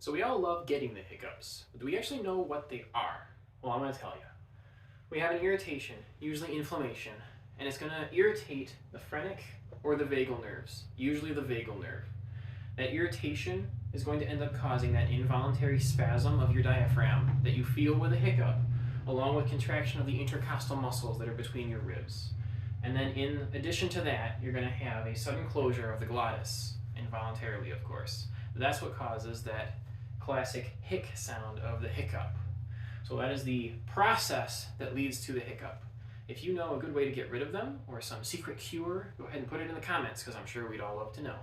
So we all love getting the hiccups, but do we actually know what they are? Well, I'm going to tell you. We have an irritation, usually inflammation, and it's going to irritate the phrenic or the vagal nerves, usually the vagal nerve. That irritation is going to end up causing that involuntary spasm of your diaphragm that you feel with a hiccup, along with contraction of the intercostal muscles that are between your ribs. And then in addition to that, you're going to have a sudden closure of the glottis, involuntarily of course. That's what causes that classic hic sound of the hiccup. So that is the process that leads to the hiccup. If you know a good way to get rid of them or some secret cure, go ahead and put it in the comments because I'm sure we'd all love to know.